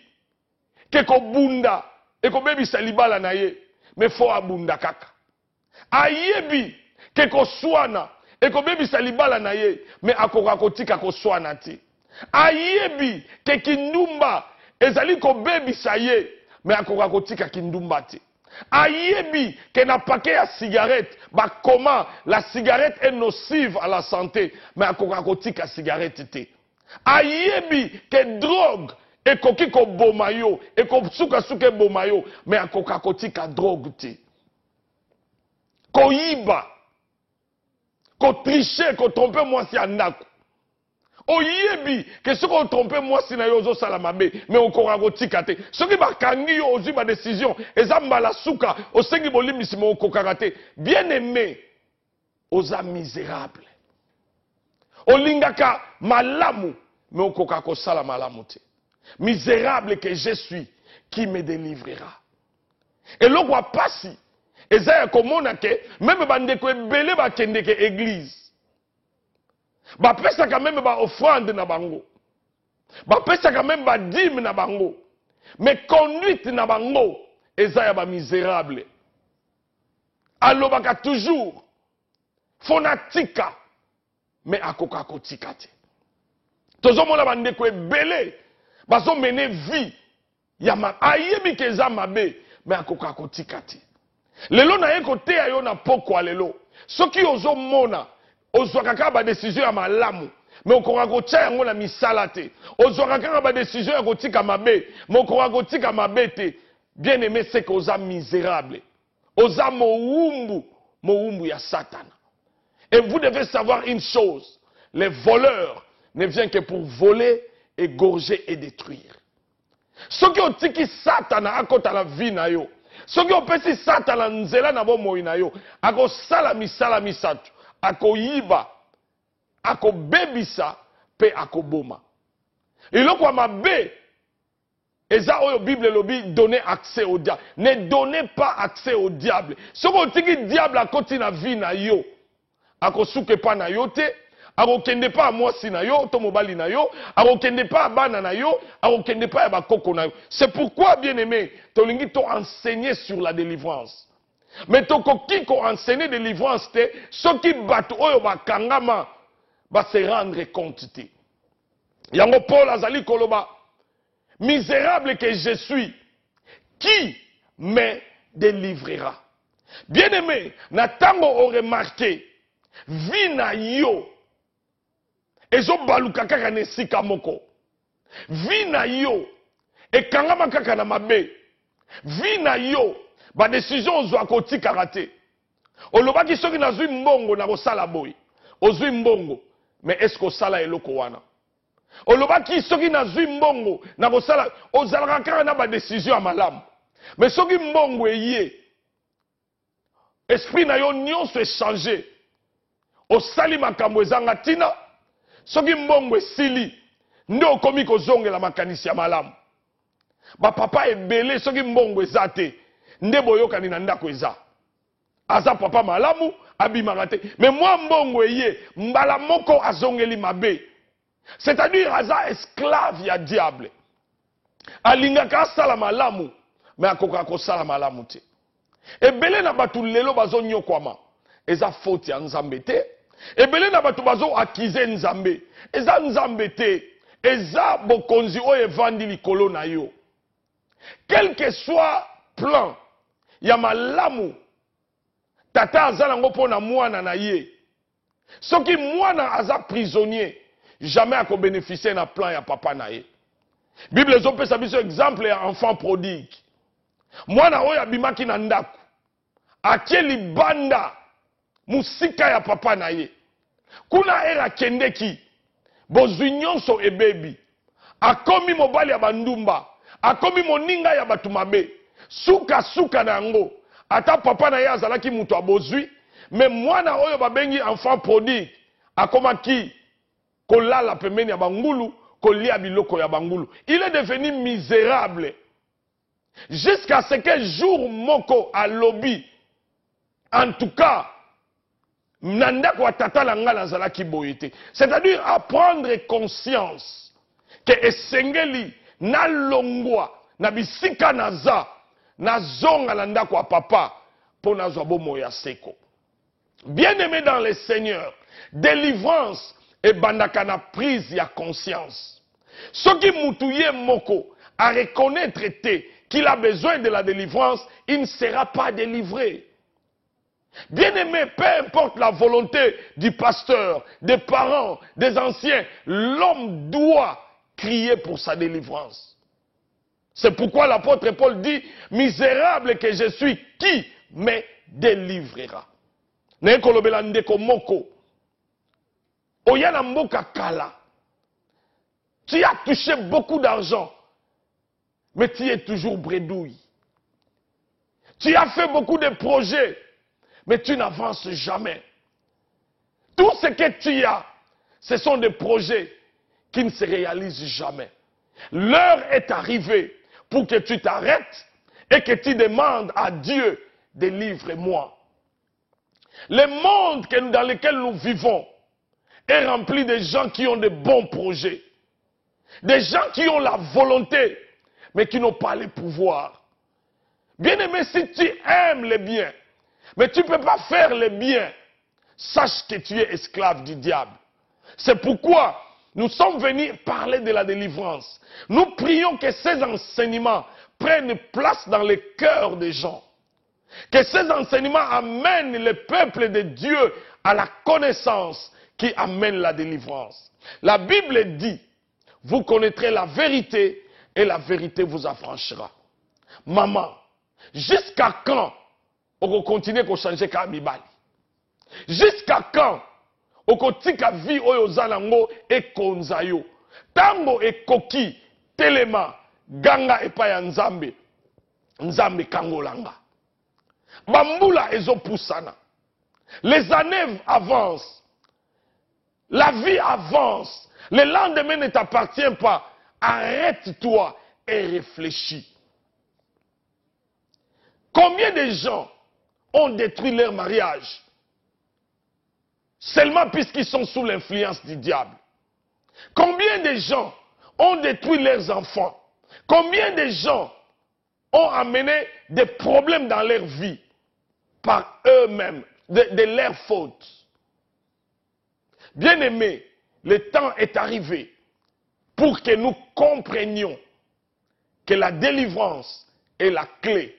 ke ko bunda e ko bebisa libala na ye, mais fo abunda kaka. Ayebi ke ko swana e ko bebisa libala na ye, mais akoka kotika ko swana ti. Ayebi ke kindumba ezali ko bebisa ye, mais akoka kotika kindumba ti. Ayebi ke na paquet ya cigarette, ba comment la cigarette est nocive à la santé, mais akoka kotika cigarette ti. Ayebi ke drogue e koki ko bomayo, e ko suka suke bomayo, mais akoka kotika drogue ti. Ko yiba, ko tricher, ko tromper moi si andako. Oyebi que ce qu'on trompe moi si na yo zo salamabe, mais on kora kotika te. Ce qui ba kangi yo ozu ba décision, ezamba la suka, o sengi bolimisi mo kokarate. Bien aimé, oza misérable. Olingaka malamu, mais on koka ko sala malamu te. Misérable que je suis, qui me délivrera. Et l'on voit pas si, ezaya komona ke, même bandeko ebele ba kende ke église. Ba pesa quand même ba offrande na bango. Ba pesa quand même ba dîme na bango. Mais conduite na bango, ezaya ba misérable. Alobaka toujours fonatika, mais akoka kotika te. Tozo mona bandeko ebele, bazo mene vie ya ma ayebi keza mabe, mais akoka kotika te. Lelo na ye kote ayo na pokwa lelo. Soki ozo mona ozwaka ba décision ya malamu, mais okoka kotia yango na misala te. Ozwaka ba décision ya kotika mabe, mais okoka kotika mabe te. Bien aimé, c'est que oza misérable. Oza moumbu ya Satan. Et vous devez savoir une chose, les voleurs ne viennent que pour voler, égorger et détruire. Ceux qui ont tiki Satan akota la vie na yo, ceux qui ont pesi Satan na nzela na bomoi na yo, ako sala misatu, ako yiba, ako bebisa, pe ako boma. Et là quoi mabe, eza oyo Bible lobi donner accès au diable. Ne donnez pas accès au diable. Ceux qui ont tiki diable akoti na vie na yo, ako souke pa na yo te, ako kende pa mwasi na yo, to mobali na yo, ako kende pa bana na yo, ako kende pa ya bakoko na yo. C'est pourquoi, bien aimé, tolingi to enseigner sur la délivrance. Mais to koki ko enseigner délivrance te, ceux qui battent oyo bakangama, ba se rendre compte te. Yango Paul azali koloba, misérable que je suis, qui me délivrera? Bien aimé, na tango o remarqué, vie na yo, ezo baluka kaka nesika moko. Vie na yo, ekangama kaka na mabe. Vie na yo, ba décision ozwa koti karaté. Olobaki soki na zwi mbongo na kosala boy. Ozwi mbongo, mais est-ce que sala eloko wana? Olobaki soki na zwi mbongo na kosala, ozalaka kaka na ba décision ya malamu. Mais soki mbongo eye, esprit na yo nyonso échangé. Osali makambo ezanga tina, soki mbongo esili, nde okomi kozongela makanisi ya malamu. Ba papa ebele soki mbongo ezate, nde boyokani na ndako eza. Aza papa malamu, abimaka te. Mais moi mbongo eye, mbala moko azongeli mabe. C'est-à-dire aza esclave ya diable. Alingaka asala malamu, mais akoka kosala malamu te. Ebele na batu lelo bazo nyokwama, eza faute ya nzambe te. Ebele na batu bazo akize nzambe, eza nzambe te. Eza bokonzi oyo evandi likolo na yo. Quel que soit plan ya malamu, tata aza nango pona mwana na ye. Soki mwana aza prisonnier, jamais ako bénéficier na plan ya papa na ye. Bible ezopesa biso exemple ya enfant prodigue. Mwana oyo abimaki na ndako, atie libanda musika ya papa na ye. Kuna era kendeki, bozwi nyonso ebebi. Akomi mobali ya bandumba, akomi moninga ya batu mabe. Suka suka na yango, ata papa na ye azalaki mutu abozwi, mais mwana oyo babengi enfant prodigue, akomaki kolala pembeni ya bangulu, kolia biloko ya bangulu. Il est devenu misérable. Jusqu'à ce que jour moko a lobby. En tout cas, nandako atata langa nazalaki boyete. C'est-à-dire à prendre conscience que esengeli na longwa na bisika naza na zonga nandako a papa pour nazo bomo ya seko. Bien-aimé dans le Seigneur, délivrance et bandaka na prise ya conscience. Soki mutuye moko à reconnaître qu'il a besoin de la délivrance, il ne sera pas délivré. Bien-aimé, peu importe la volonté du pasteur, des parents, des anciens, l'homme doit crier pour sa délivrance. C'est pourquoi l'apôtre Paul dit, misérable que je suis, qui me délivrera? Nekolobela ndeko moko. Oyana mboka kala. Tu as touché beaucoup d'argent, mais tu es toujours bredouille. Tu as fait beaucoup de projets, mais tu n'avances jamais. Tout ce que tu as, ce sont des projets qui ne se réalisent jamais. L'heure est arrivée pour que tu t'arrêtes et que tu demandes à Dieu, délivre-moi. Le monde dans lequel nous vivons est rempli de gens qui ont de bons projets. Des gens qui ont la volonté, mais qui n'ont pas le pouvoir. Bien-aimé, si tu aimes le bien, mais tu ne peux pas faire le bien, sache que tu es esclave du diable. C'est pourquoi nous sommes venus parler de la délivrance. Nous prions que ces enseignements prennent place dans le cœur des gens. Que ces enseignements amènent le peuple de Dieu à la connaissance qui amène la délivrance. La Bible dit, vous connaîtrez la vérité et la vérité vous affranchira. Maman, jusqu'à quand on va continuer à changer Kamibali? Jusqu'à quand on continue à vivre au Zalango et Konzayo? Tango et Koki, Telema, Ganga et Paya Nzambe, Nzambe Kangolanga. Bambula ezopusana. Les années avancent. La vie avance. Le lendemain ne t'appartient pas. Arrête-toi et réfléchis. Combien de gens ont détruit leur mariage seulement puisqu'ils sont sous l'influence du diable? Combien de gens ont détruit leurs enfants? Combien de gens ont amené des problèmes dans leur vie par eux-mêmes, de leur faute? Bien-aimés, le temps est arrivé pour que nous comprenions que la délivrance est la clé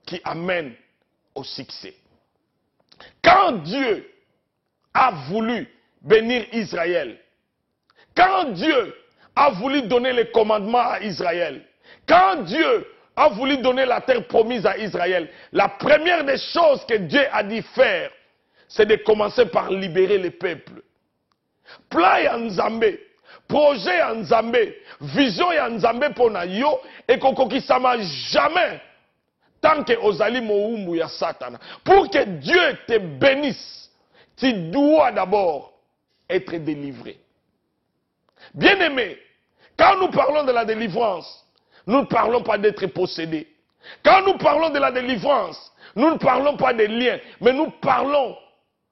qui amène au succès. Quand Dieu a voulu bénir Israël, quand Dieu a voulu donner les commandements à Israël, quand Dieu a voulu donner la terre promise à Israël, la première des choses que Dieu a dit faire, c'est de commencer par libérer les peuples. Plan ya Nzambe, projet ya Nzambe, vision ya Nzambe pona yo, et kokokisama jamais, tant que ozali moumbu ya Satan. Pour que Dieu te bénisse, tu dois d'abord être délivré. Bien-aimé, quand nous parlons de la délivrance, nous ne parlons pas d'être possédé. Quand nous parlons de la délivrance, nous ne parlons pas des liens, mais nous parlons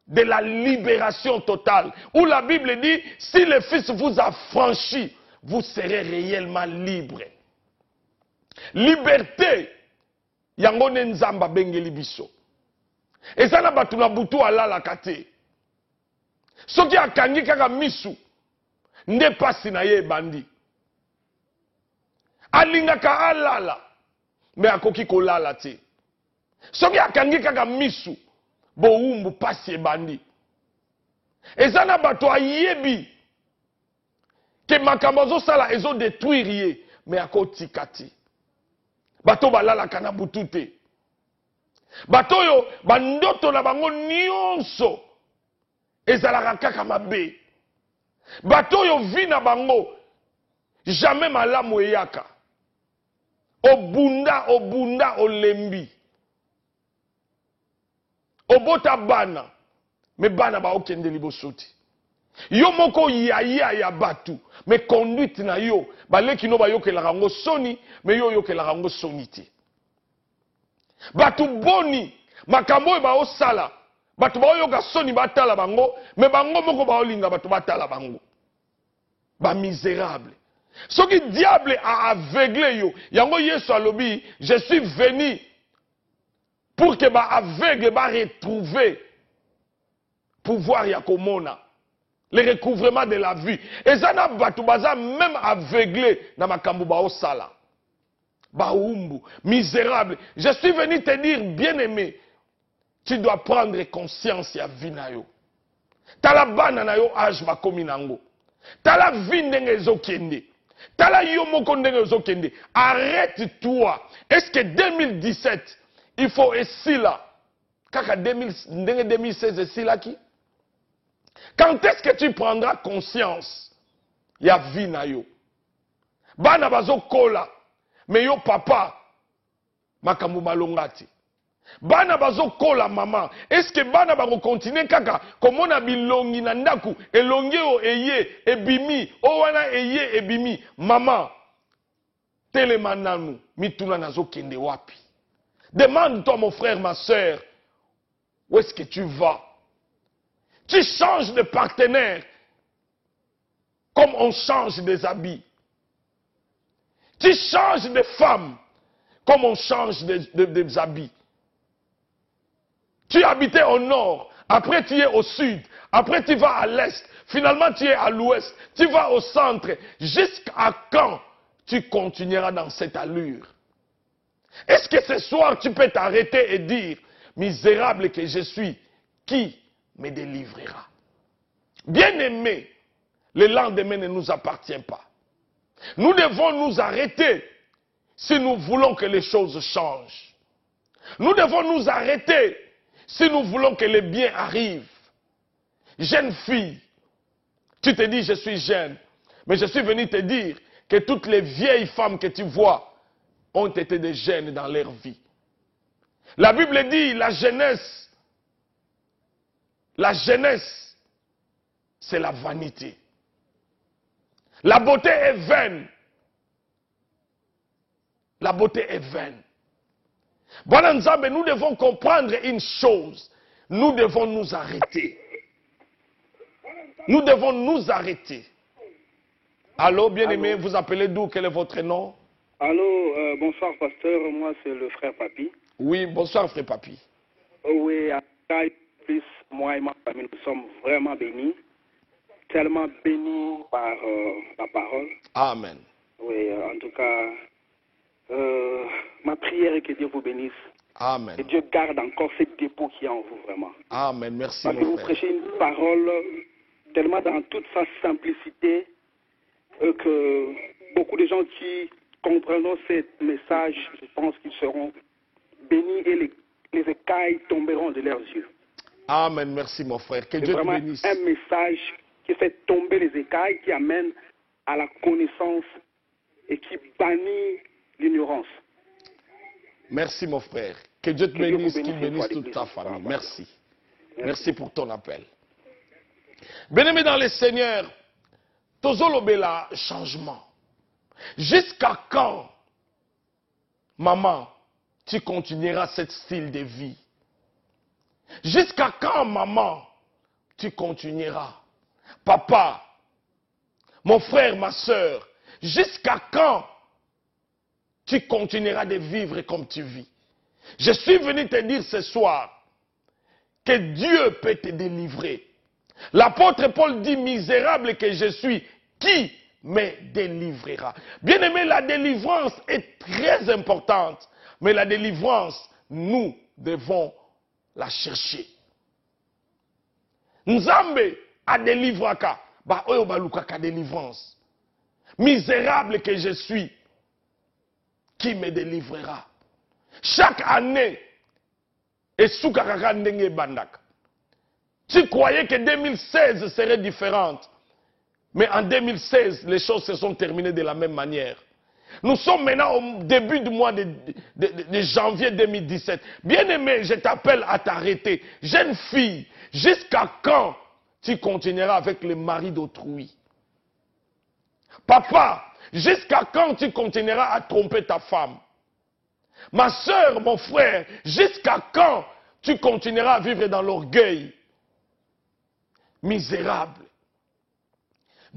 de la libération totale. Où la Bible dit, si le Fils vous a franchi, vous serez réellement libre. Liberté, yango ne nzamba bengeli biso. Et ça n'a pas tout na butu ala la kate. Soki akangi kaka misu, nde pasi na ye bandi. Alingaka alala, mais akoki kolala te. Soki akangi kaka misu, boumbu pasi e bandi. Ezana bato ayebi, ke makambazo sala ezo détruire ye, mais akoti kati. Bato balala kana butute. Bato yo, bandoto na bango nyonso, ezalaka kaka mabe. Bato yo vi na bango, jamais malamu eyaka. Obunda, obunda, olembi. Obota bana. Me bana ba okende libosoti. Yo moko ya batu. Me conduite na yo. Baleki no ba yoke la rango soni. Me yo yoke la rango soniti. Batu boni. Makambo ba osala. Batu ba yoka soni batala bango. Me bango moko ba olinga batu batala bango. Ba misérable. Ce qui diable a aveuglé yo, yango Yesu alobi, je suis venu pour que ba aveugle ba retrouver pouvoir ya komona, le recouvrement de la vue. Et ça n'a batu baza même aveuglé na makambu ba osala. Ba umbu, misérable. Je suis venu te dire, bien-aimé, tu dois prendre conscience ya vie na yo. Tala bana na yo âge ba komi nango. Tala vie ndenge ezokende. Tala yo moko ndenge ozokende. Arrête-toi. Est-ce que 2017, il faut essayer là? Kaka 2016 essayer là qui? Quand est-ce que tu prendras conscience? Ya vie na yo. Bana bazo kola. Mais yo papa. Makambu malongati. Bana bazo kola maman. Est-ce que bana bako continue kaka komona bilongi na ndaku elongi o eye ebimi o wana eye ebimi maman telema nanu mituna nazo kende wapi? Demande-toi mon frère ma sœur, où est-ce que tu vas? Tu changes de partenaire comme on change des habits. Tu changes de femme comme on change des habits. Tu habitais au nord, après tu es au sud, après tu vas à l'est, finalement tu es à l'ouest, tu vas au centre. Jusqu'à quand tu continueras dans cette allure? Est-ce que ce soir tu peux t'arrêter et dire, misérable que je suis, qui me délivrera? Bien-aimé, le lendemain ne nous appartient pas. Nous devons nous arrêter si nous voulons que les choses changent. Nous devons nous arrêter si nous voulons que les biens arrivent. Jeune fille, tu te dis je suis jeune, mais je suis venu te dire que toutes les vieilles femmes que tu vois ont été des jeunes dans leur vie. La Bible dit la jeunesse, c'est la vanité. La beauté est vaine. La beauté est vaine. Voilà, nous devons comprendre une chose. Nous devons nous arrêter. Nous devons nous arrêter. Allô, bien-aimé, vous appelez d'où? Quel est votre nom? Allô, bonsoir, pasteur. Moi, c'est le frère Papi. Oui, bonsoir, frère Papi. Oui, plus, moi et ma famille, nous sommes vraiment bénis. Tellement bénis par la parole. Amen. Oui, en tout cas, ma prière est que Dieu vous bénisse. Amen. Et Dieu garde encore ce dépôt qui est en vous, vraiment. Amen. Merci, parce que vous prêchez une parole tellement dans toute sa simplicité que beaucoup de gens qui comprendront ce message, je pense qu'ils seront bénis et les écailles tomberont de leurs yeux. Amen. Merci mon frère. Que C'est Dieu te vraiment bénisse. un message qui fait tomber les écailles, qui amène à la connaissance et qui bannit l'ignorance. Merci mon frère. Que Dieu te Que Dieu vous bénisse, bénisse qu'il bénisse une fois toute de ta plus. famille. Merci. Merci pour ton appel. Bien-aimé dans le Seigneur, tozolobela changement. Jusqu'à quand, maman, tu continueras ce style de vie? Jusqu'à quand, maman, tu continueras? Papa, mon frère, ma soeur, jusqu'à quand tu continueras de vivre comme tu vis? Je suis venu te dire ce soir que Dieu peut te délivrer. L'apôtre Paul dit, misérable que je suis, qui me délivrera? Bien-aimé, la délivrance est très importante, mais la délivrance, nous devons la chercher. Nzambe a délivraka, ba oyo balukaka délivrance. Misérable que je suis, qui me délivrera? Chaque année, et soukakaka ndenge bandaka. Tu croyais que 2016 serait différente. Mais en 2016, les choses se sont terminées de la même manière. Nous sommes maintenant au début du mois de janvier 2017. Bien-aimé, je t'appelle à t'arrêter. Jeune fille, jusqu'à quand tu continueras avec le mari d'autrui? Papa, jusqu'à quand tu continueras à tromper ta femme? Ma soeur, mon frère, jusqu'à quand tu continueras à vivre dans l'orgueil? Misérable.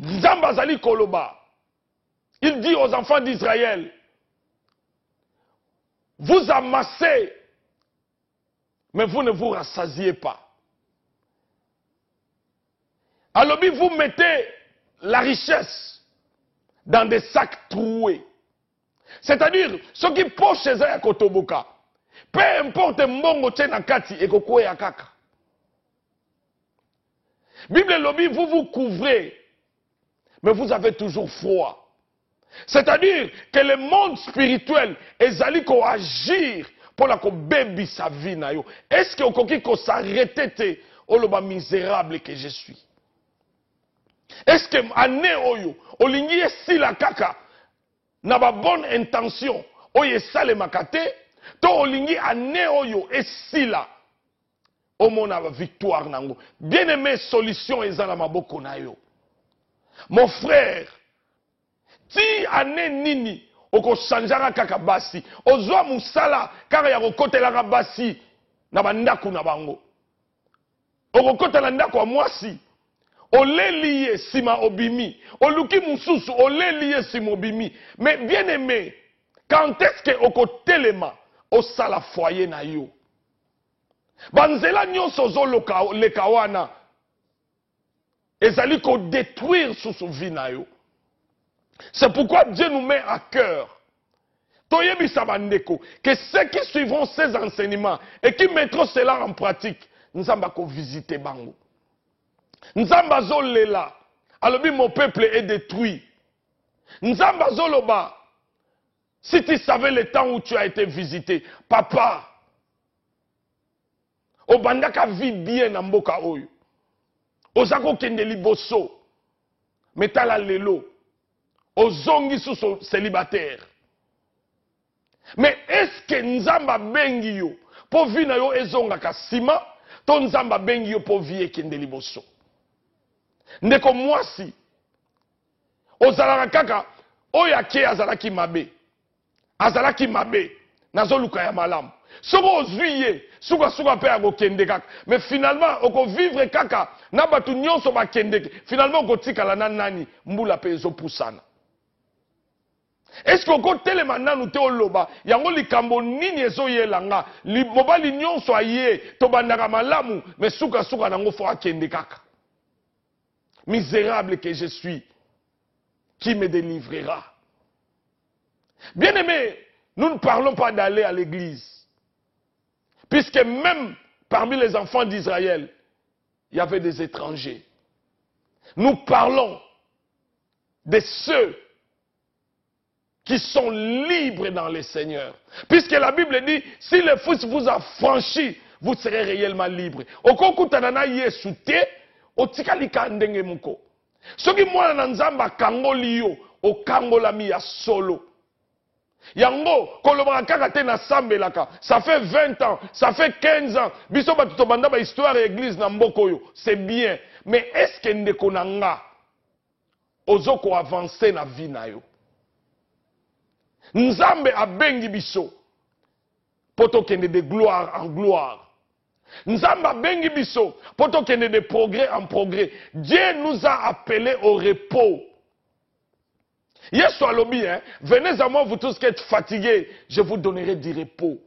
Zambazali Koloba, il dit aux enfants d'Israël, vous amassez, mais vous ne vous rassasiez pas. Alors vous mettez la richesse dans des sacs troués. C'est-à-dire, ceux qui pochent chez eux à Kotoboka, peu importe mbongo tena kati et kokwe ya kaka. Bible lobby, vous vous couvrez, mais vous avez toujours froid. C'est-à-dire que le monde spirituel ezali ko agir pour la ko baby sa vie na yo. Est-ce que okoki ko s'arrêter te oloba misérable que je suis? Est-ce que année oyo olingi esi la kaka na ba bonne intention oyo sale makate to olingi année oyo esi la omona ba victoire nango? Bien-aimé, solution ezala maboko na yo. Mon frère, ti ane nini oko chanjara kaka basi ozwa musala kaka ya kokotela basi na bandaku na bango okokotela ndako wa mwasi oleli ye sima obimi oluki mususu oleli ye sima obimi. Mais bien aimé, quand est-ce que okotelema osala foyer na yo? Banzela nyonso zo leka wana ezali ko détruire sous vie na yo. C'est pourquoi Dieu nous met à cœur, toyebisa bandeko, que ceux qui suivront ces enseignements et qui mettront cela en pratique, nzamba ko visiter bango. Nzamba zolela, alobi mon peuple est détruit. Nzamba zoloba, si tu savais le temps où tu as été visité, papa, obandaka vit bien na mboka oyo. Ozako kende liboso, metala lelo. Ozongi sous célibataire. Mais est-ce que Nzamba bengi yo po vi na yo ezonga kasima to Nzamba bengi yo po vi ekende liboso? Ndeko mwasi ozalaka kaka oyo ake azalaki mabe nazoluka ya malamu. Soko ozwi ye suka pe akokende kaka, mais finalement okovivre kaka na batu nyonso bakendeke, finalement okotikala na nani mbula pe ezopusana. Est-ce que vous telema nanu te oloba yango likambo nini ezoyelanga mobali nyonso aye to bandaka malamu mais suka nango fo akende kaka? Misérable que je suis, qui me délivrera? Bien-aimé, nous ne parlons pas d'aller à l'église, puisque même parmi les enfants d'Israël, il y avait des étrangers. Nous parlons de ceux qui sont libres dans le Seigneur. Puisque la Bible dit, si le Fils vous a franchi, vous serez réellement libre. Okokutanana Yesu te, otikalika ndenge muko. Soki mwana na nzamba kangoli yo, okangola mi ya solo. Yango, kolobaka kaka te na sambelaka. Ça fait 20 ans, ça fait 15 ans. Biso batuto banda ba histoire et église na mboko yo. C'est bien. Mais est-ce que ndeko nanga ozoko avancer na vie na yo? Nzambe abengi biso poto kende de gloire en gloire. Nzambe abengi biso poto kende de progrès en progrès. Dieu nous a appelés au repos. Yesu alobi, venez à moi vous tous qui êtes fatigués, je vous donnerai du repos.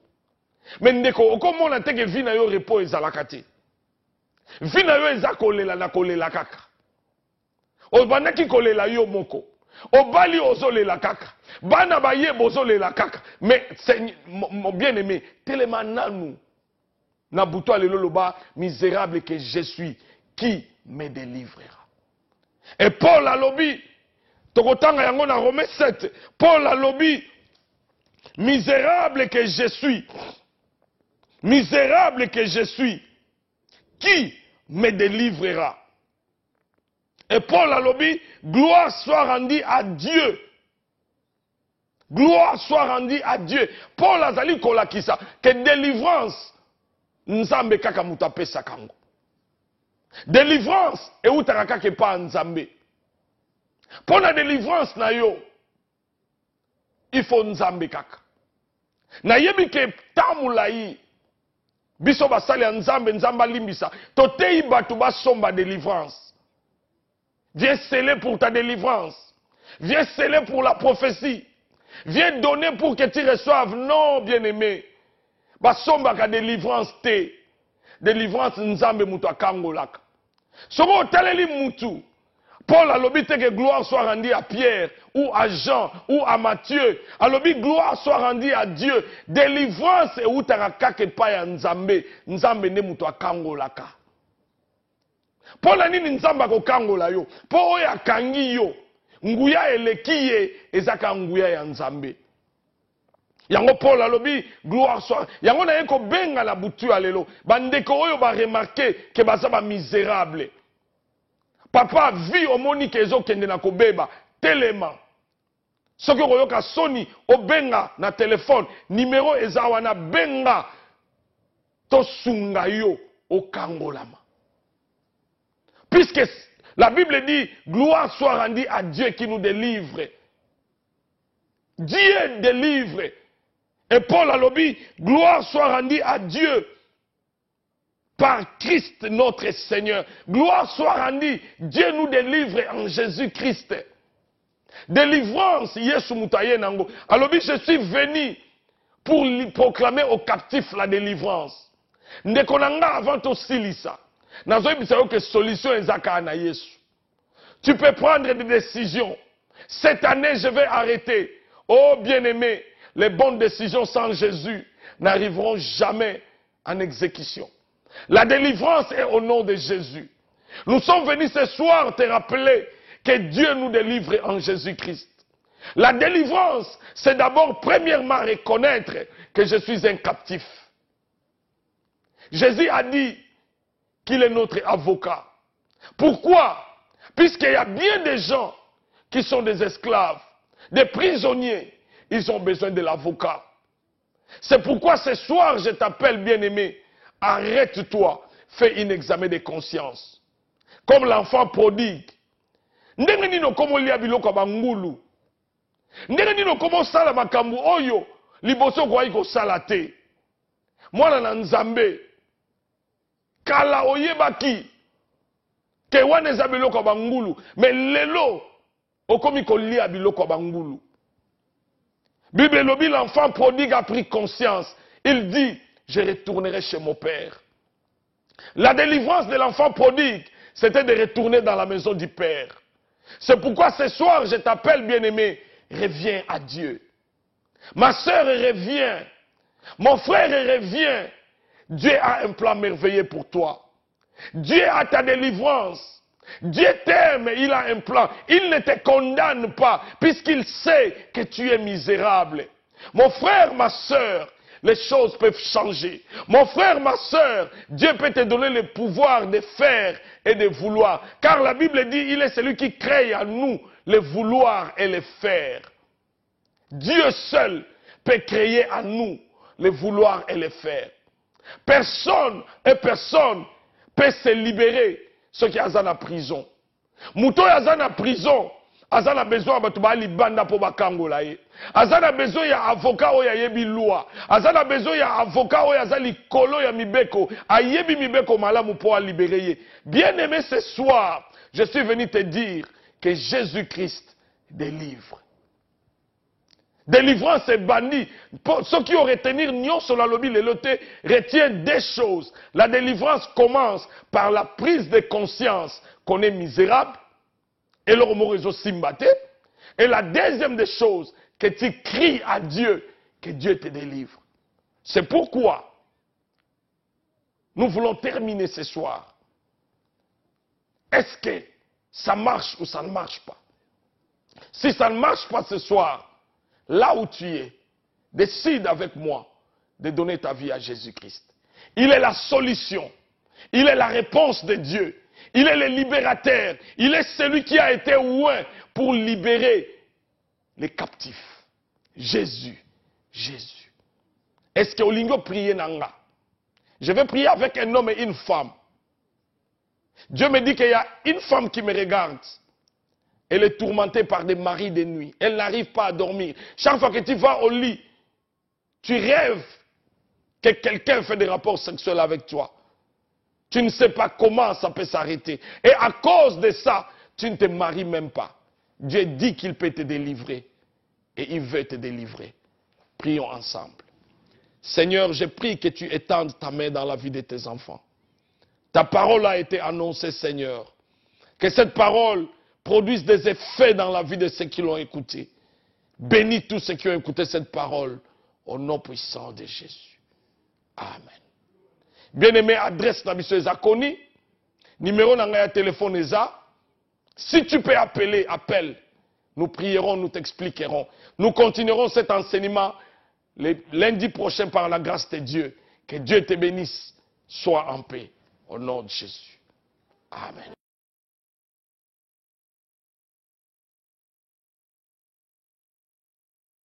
Mais ndeko okomona te ke vi na yo repos ezalaka te. Vi na yo eza kolela na kolela kaka. Obandaki kolela yo moko. Obali ozolela kaka. Bana baye bozolela kaka. Mais mon bien-aimé, tellement nanou na buto alelo loba misérable que je suis, qui me délivrera? Et Paul alobi tokotanga yango na Romains 7, Paul alobi misérable que je suis, misérable que je suis, qui me délivrera? Et Paul alobi gloire soit rendue à Dieu. Gloire soit rendue à Dieu. Paul azali kolakisa que délivrance nzambe kaka mutape sakango. Délivrance e utaka kaka pa nzambe. Pour la délivrance na yo, il faut nzambe kaka. Na yebi ke tamulai biso basali ya nzambe nzamba limbisa. Totei batu basomba délivrance. Viens sceller pour ta délivrance. Viens sceller pour la prophétie. Viens donner pour que tu reçoives. Non, bien-aimé. Basomba ka délivrance te. Délivrance nzambe mutu akangolaka. Somo taleli mutu. Paul a lobby que gloire soit rendue à Pierre, ou à Jean, ou à Matthieu. A lobby gloire soit rendue à Dieu. Délivrance et ou taraka ke pa ya nzambe. Nzambe ne mutu akangolaka. Paul a nini nzamba ko kangola yo. Paul ya kangi yo. Nguya elekiye ezaka nguya ya nzambe. Yango Paul a lobby gloire soit. Yango na yeko benga la butu alelo. Bandeko oyo ba remarquer que baza ba misérable. Papa vi omoni kezo kende na kobeba telema. Soki koyoka soni obenga na téléphone numéro eza wana benga to sunga yo okangolama. Puisque la Bible dit gloire soit rendue à Dieu qui nous délivre. Dieu délivre. Et Paul a lobby gloire soit rendue à Dieu par Christ notre Seigneur. Gloire soit rendue. Dieu nous délivre en Jésus-Christ. Délivrance, Yesu mutaye nango. Alors je suis venu pour proclamer aux captifs la délivrance. Ndekonanga avant aussi lisa. Nazoyi bisayo que solution ezaka na Yesu. Tu peux prendre des décisions. Cette année, je vais arrêter. Oh bien-aimé, les bonnes décisions sans Jésus n'arriveront jamais en exécution. La délivrance est au nom de Jésus. Nous sommes venus ce soir te rappeler que Dieu nous délivre en Jésus-Christ. La délivrance, c'est d'abord premièrement reconnaître que je suis un captif. Jésus a dit qu'il est notre avocat. Pourquoi? Puisqu'il y a bien des gens qui sont des esclaves, des prisonniers, ils ont besoin de l'avocat. C'est pourquoi ce soir je t'appelle bien-aimé, arrête-toi, fais un examen de conscience. Comme l'enfant prodigue. Ndenge nino komo lia biloko bangulu. Ndenge nino komo sala makambu oyo liboso kwa iko salate. Mwana na nzambe. Kala oyebaki. Ke wane za biloko bangulu. Mais lelo okomi ko lia biloko bangulu. Bible lobi l'enfant prodigue a pris conscience. Il dit, je retournerai chez mon père. La délivrance de l'enfant prodigue, c'était de retourner dans la maison du père. C'est pourquoi ce soir, je t'appelle bien-aimé, reviens à Dieu. Ma sœur, reviens. Mon frère, reviens. Dieu a un plan merveilleux pour toi. Dieu a ta délivrance. Dieu t'aime, il a un plan. Il ne te condamne pas, puisqu'il sait que tu es misérable. Mon frère, ma soeur, les choses peuvent changer. Mon frère, ma soeur, Dieu peut te donner le pouvoir de faire et de vouloir. Car la Bible dit, il est celui qui crée en nous le vouloir et le faire. Dieu seul peut créer en nous le vouloir et le faire. Personne et personne peut se libérer ceux qui sont en prison. Mouto est en prison. Aza na besoin batu ba libanda po bakangola ye. Aza na besoin ya avocat oya yebi loi. Aza na besoin ya avocat oya za likolo ya mibeko. Ayebi mibeko malamu po libérer ye. Bien-aimé, ce soir, je suis venu te dire que Jésus-Christ délivre. Délivrance est banni. Pour ceux qui ont retenu Nyon sur la lobby, le loté retient des choses. La délivrance commence par la prise de conscience qu'on est misérable. Et le réseau Simbate. Et la deuxième des choses, que tu cries à Dieu, que Dieu te délivre. C'est pourquoi nous voulons terminer ce soir. Est-ce que ça marche ou ça ne marche pas? Si ça ne marche pas ce soir, là où tu es, décide avec moi de donner ta vie à Jésus-Christ. Il est la solution. Il est la réponse de Dieu. Il est le libérateur. Il est celui qui a été oint pour libérer les captifs. Jésus. Jésus. Est-ce que Olingo prie Nanga? Je vais prier avec un homme et une femme. Dieu me dit qu'il y a une femme qui me regarde. Elle est tourmentée par des maris de nuit. Elle n'arrive pas à dormir. Chaque fois que tu vas au lit, tu rêves que quelqu'un fait des rapports sexuels avec toi. Tu ne sais pas comment ça peut s'arrêter. Et à cause de ça, tu ne te maries même pas. Dieu dit qu'il peut te délivrer. Et il veut te délivrer. Prions ensemble. Seigneur, je prie que tu étendes ta main dans la vie de tes enfants. Ta parole a été annoncée, Seigneur. Que cette parole produise des effets dans la vie de ceux qui l'ont écoutée. Bénis tous ceux qui ont écouté cette parole. Au nom puissant de Jésus. Amen. Bien-aimé, adresse na biso eza koni, numéro na ngaya téléphone eza. Si tu peux appeler, appelle. Nous prierons, nous t'expliquerons. Nous continuerons cet enseignement lundi prochain par la grâce de Dieu. Que Dieu te bénisse. Sois en paix. Au nom de Jésus. Amen.